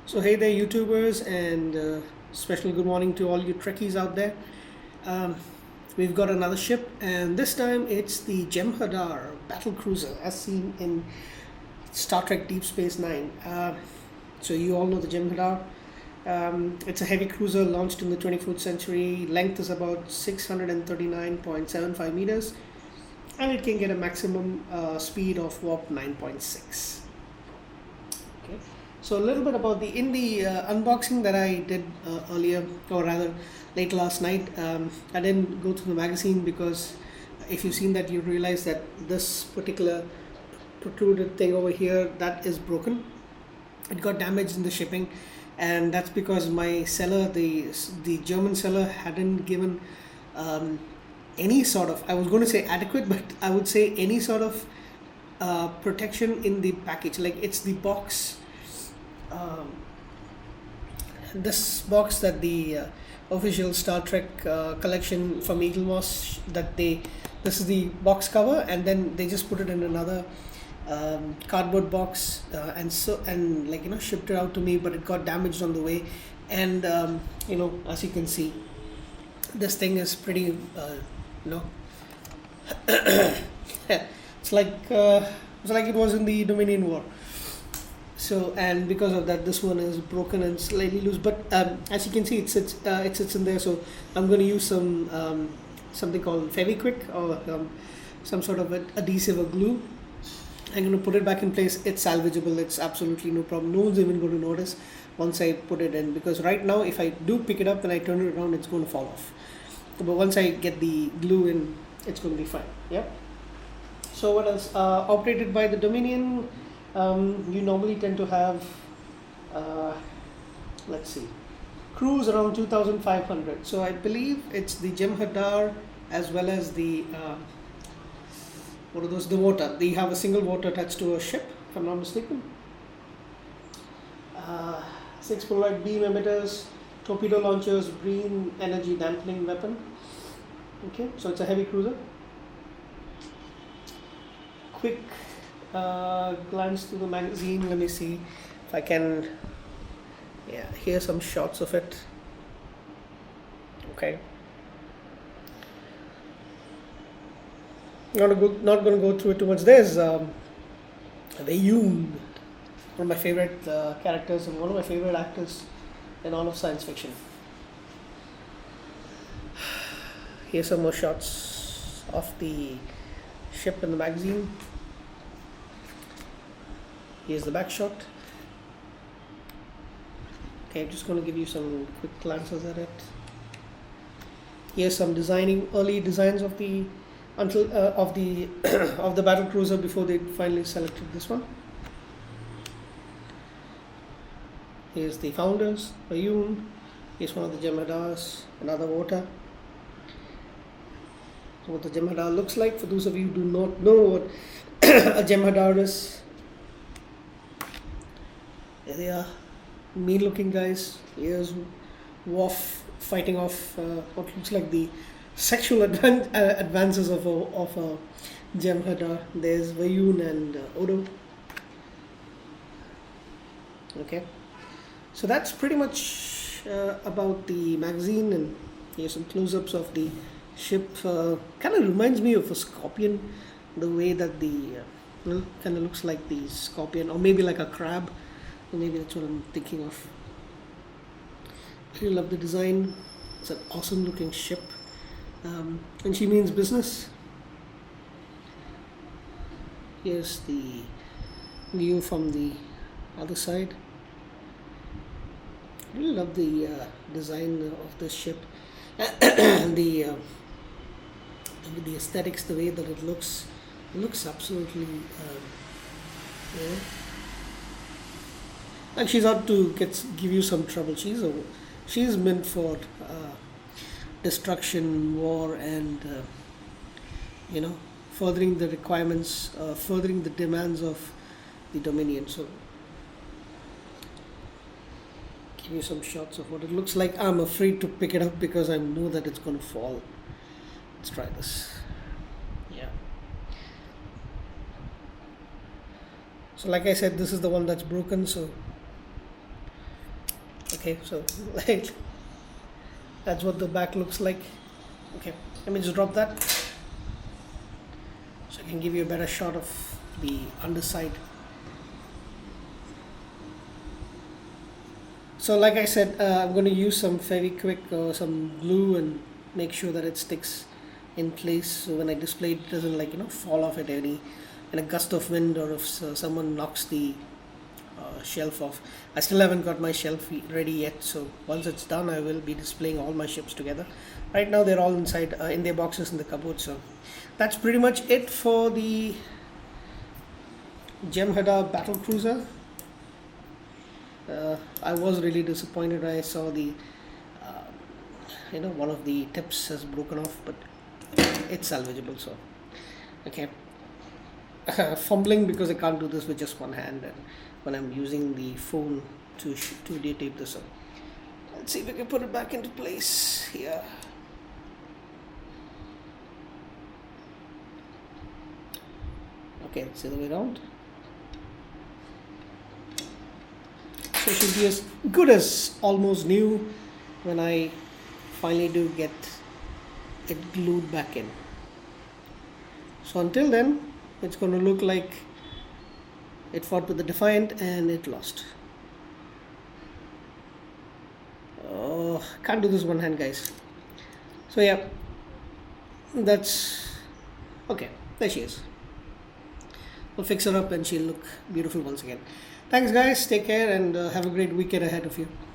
So hey there, YouTubers, and special good morning to all you Trekkies out there. Um, we've got another ship, and this time it's the Jem'Hadar Battlecruiser, as seen in Star Trek Deep Space Nine. So you all know the Jem'Hadar. It's a heavy cruiser launched in the 24th century. Length is about 639.75 meters, and it can get a maximum speed of warp 9.6. Okay. So a little bit about the unboxing that I did earlier, or rather late last night. I didn't go through the magazine because if you've seen that, you realize that this particular protruded thing over here that is broken. It got damaged in the shipping, and that's because my seller, the German seller, hadn't given um, any sort of, I was going to say adequate, but I would say any sort of protection in the package. Like it's the box, um, this box that the official Star Trek collection from Eagle Moss, this is the box cover, and then they just put it in another cardboard box, and like shipped it out to me, but it got damaged on the way. And as you can see, this thing is pretty you know it's like it was in the Dominion War. So, and because of that, this one is broken and slightly loose, but as you can see, it sits in there. So I'm going to use something called Fevikwik, or some sort of adhesive or glue. I'm going to put it back in place. It's salvageable. It's absolutely no problem. No one's even going to notice once I put it in, because right now if I do pick it up and I turn it around, it's going to fall off. But once I get the glue in, it's going to be fine. Yep. So what else? Operated by the Dominion. You normally tend to have, uh, let's see, crews around 2,500. So I believe it's the Jem'Hadar as well as the what are those? The water. They have a single water attached to a ship, if I'm not mistaken. 6 polarized beam emitters, torpedo launchers, green energy dampening weapon. Okay, so it's a heavy cruiser. Quick glance to the magazine. Let me see if I can. Yeah, here's some shots of it. Okay. Not going to go through it too much. There's the Yoon, one of my favorite characters and one of my favorite actors in all of science fiction. Here's some more shots of the ship in the magazine. Here's the back shot. Okay, I'm just going to give you some quick glances at it. Here's some early designs of the of the of the battle cruiser before they finally selected this one. Here's the founders, Ayun. Here's one of the Jem'Hadars, another water. So what the Jem'Hadar looks like, for those of you who do not know what a Jem'Hadar is. There they are, mean looking guys. Here's Worf fighting off what looks like the sexual advances of a Jem'Hadar. There's Vayun and Odo. Okay, so that's pretty much about the magazine, and here's some close-ups of the ship. Kind of reminds me of a scorpion, the way that the kind of looks like the scorpion, or maybe like a crab. Maybe that's what I'm thinking of. I really love the design. It's an awesome looking ship. And she means business. Here's the view from the other side. I really love the design of this ship. the aesthetics, the way that it looks absolutely and she's out to give you some trouble. She's meant for destruction, war, and furthering the requirements, furthering the demands of the Dominion. So give you some shots of what it looks like. I'm afraid to pick it up because I know that it's going to fall. Let's try this. Yeah. So like I said, this is the one that's broken. So Okay, so like that's what the back looks like. Okay, let me just drop that so I can give you a better shot of the underside. So like I said, I'm going to use some Fevikwik or some glue and make sure that it sticks in place, so when I display it doesn't, like, fall off at any in a gust of wind, or if someone knocks the shelf off. I still haven't got my shelf ready yet, so once it's done I will be displaying all my ships together. Right now they're all inside in their boxes in the cupboard. So that's pretty much it for the Jem'Hadar Battlecruiser. I was really disappointed when I saw the one of the tips has broken off, but it's salvageable. So okay. Fumbling because I can't do this with just one hand, and when I'm using the phone to tape this up. Let's see if we can put it back into place here. Okay, it's the other way around. So it should be as good as almost new when I finally do get it glued back in. So until then, it's going to look like it fought with the Defiant and it lost. Oh, can't do this one hand, guys. So yeah, that's okay. There she is. We'll fix her up and she'll look beautiful once again. Thanks, guys. Take care and have a great weekend ahead of you.